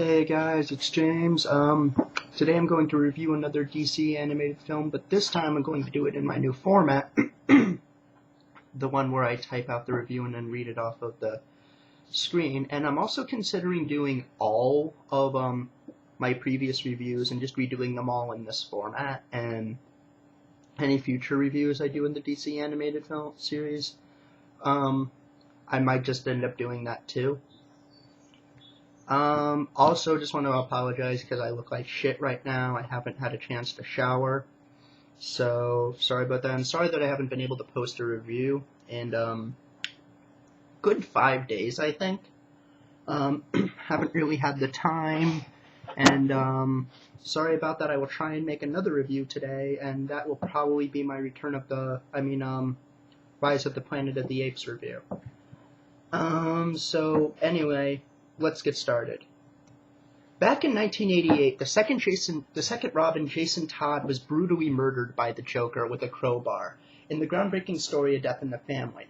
Hey guys, it's James. Today I'm going to review another DC animated film, but this time I'm going to do it in my new format, the one where I type out the review and then read it off of the screen. And I'm also considering doing all of my previous reviews and just redoing them all in this format, and any future reviews I do in the DC animated film series, I might just end up doing that too. Also just want to apologize because I look like shit right now. I haven't had a chance to shower, so sorry about that. I'm sorry that I haven't been able to post a review in, good 5 days, I think. Haven't really had the time, and, sorry about that. I will try and make another review today, and that will probably be my Return of the, Rise of the Planet of the Apes review. So anyway, let's get started. Back in 1988, the second Robin, Jason Todd, was brutally murdered by the Joker with a crowbar in the groundbreaking story A Death in the Family.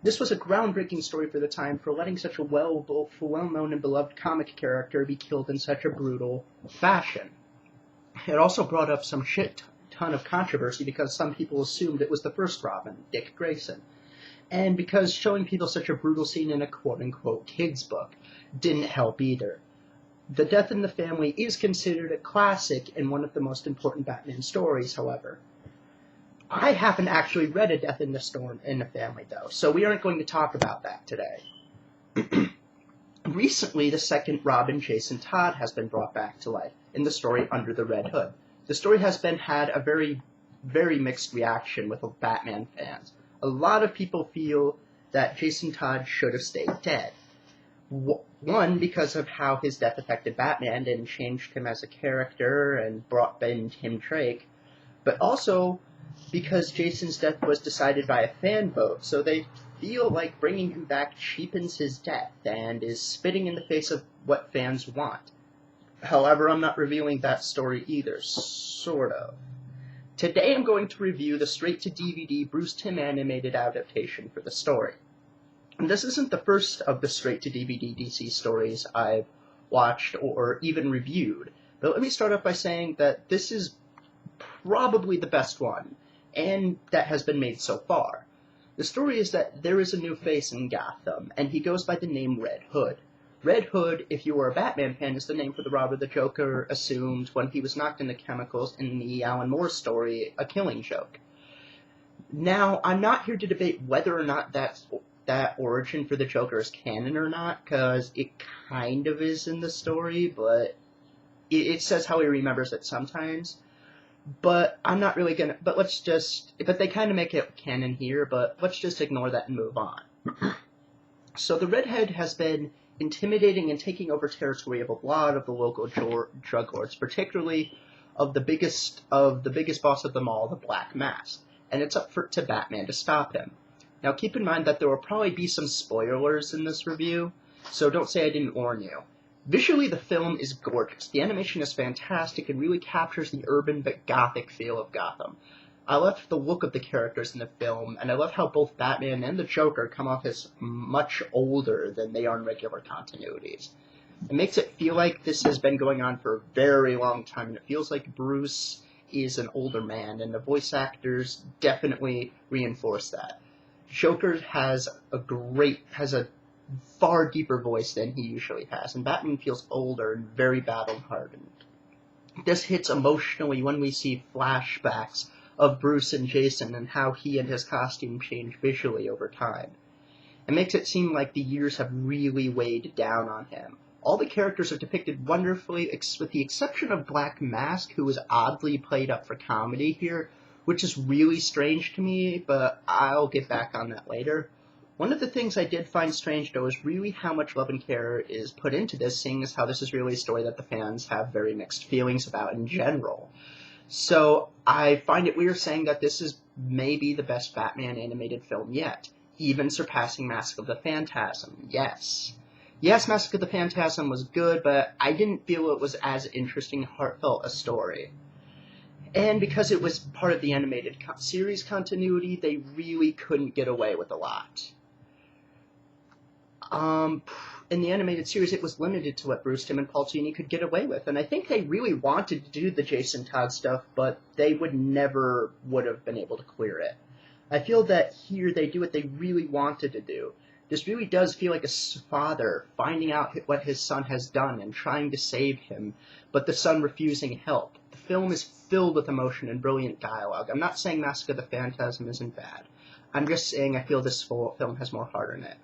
This was a groundbreaking story for the time for letting such a well-known and beloved comic character be killed in such a brutal fashion. It also brought up some ton of controversy because some people assumed it was the first Robin, Dick Grayson, and because showing people such a brutal scene in a quote-unquote kids book didn't help either. The Death in the Family is considered a classic and one of the most important Batman stories, however. I haven't actually read A Death in the Family, though, so we aren't going to talk about that today. Recently, the second Robin, Jason Todd, has been brought back to life in the story Under the Red Hood. The story has had a very, very mixed reaction with Batman fans. A lot of people feel that Jason Todd should have stayed dead. One, because of how his death affected Batman and changed him as a character and brought in Tim Drake, but also because Jason's death was decided by a fan vote, so they feel like bringing him back cheapens his death and is spitting in the face of what fans want. However, I'm not reviewing that story either, sort of. Today I'm going to review the straight-to-DVD Bruce Timm animated adaptation for the story. And this isn't the first of the straight-to-DVD DC stories I've watched or even reviewed, but let me start off by saying that this is probably the best one, and that has been made so far. The story is that there is a new face in Gotham, and he goes by the name Red Hood. Red Hood, if you were a Batman fan, is the name for the robber the Joker assumed when he was knocked into chemicals in the Alan Moore story, A Killing Joke. Now, I'm not here to debate whether or not that origin for the Joker is canon or not, because it kind of is in the story, but it says how he remembers it sometimes. But I'm not really gonna, but they kind of make it canon here, but let's just ignore that and move on. So the Redhead has been intimidating and taking over territory of a lot of the local drug lords, particularly of the biggest boss of them all, the Black Mask, and it's up to Batman to stop him. Now keep in mind that there will probably be some spoilers in this review, so don't say I didn't warn you. Visually, the film is gorgeous. The animation is fantastic and really captures the urban but gothic feel of Gotham. I love the look of the characters in the film, and I love how both Batman and the Joker come off as much older than they are in regular continuities. It makes it feel like this has been going on for a very long time, and it feels like Bruce is an older man, and the voice actors definitely reinforce that. Joker has a far deeper voice than he usually has, and Batman feels older and very battle-hardened. This hits emotionally when we see flashbacks of Bruce and Jason and how he and his costume change visually over time. It makes it seem like the years have really weighed down on him. All the characters are depicted wonderfully, with the exception of Black Mask, who is oddly played up for comedy here, which is really strange to me, but I'll get back on that later. One of the things I did find strange, though, is really how much love and care is put into this, seeing as how this is really a story that the fans have very mixed feelings about in general. So I find it weird saying that this is maybe the best Batman animated film yet, even surpassing Mask of the Phantasm. Yes, Mask of the Phantasm was good, but I didn't feel it was as interesting, heartfelt a story. And because it was part of the animated series continuity, they really couldn't get away with a lot. in the animated series, it was limited to what Bruce Timm and Paul Dini could get away with. And I think they really wanted to do the Jason Todd stuff, but they would have been able to clear it. I feel that here they do what they really wanted to do. This really does feel like a father finding out what his son has done and trying to save him, but the son refusing help. The film is filled with emotion and brilliant dialogue. I'm not saying Mask of the Phantasm isn't bad. I'm just saying I feel this film has more heart in it.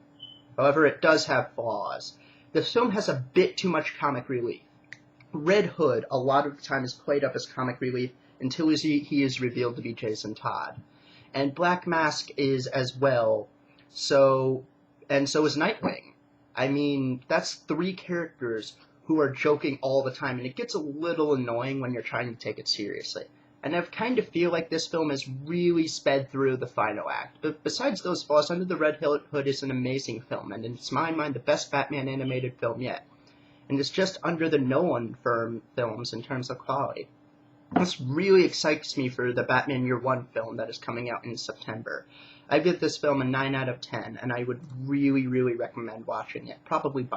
However, it does have flaws. The film has a bit too much comic relief. Red Hood, a lot of the time, is played up as comic relief until he is revealed to be Jason Todd. And Black Mask is as well, and so is Nightwing. I mean, that's 3 characters who are joking all the time, and it gets a little annoying when you're trying to take it seriously. And I kind of feel like this film is really sped through the final act. But besides those flaws, Under the Red Hood is an amazing film, and in my mind, the best Batman animated film yet. And it's just under the Nolan films in terms of quality. This really excites me for the Batman Year One film that is coming out in September. I give this film a 9 out of 10, and I would really, really recommend watching it. Probably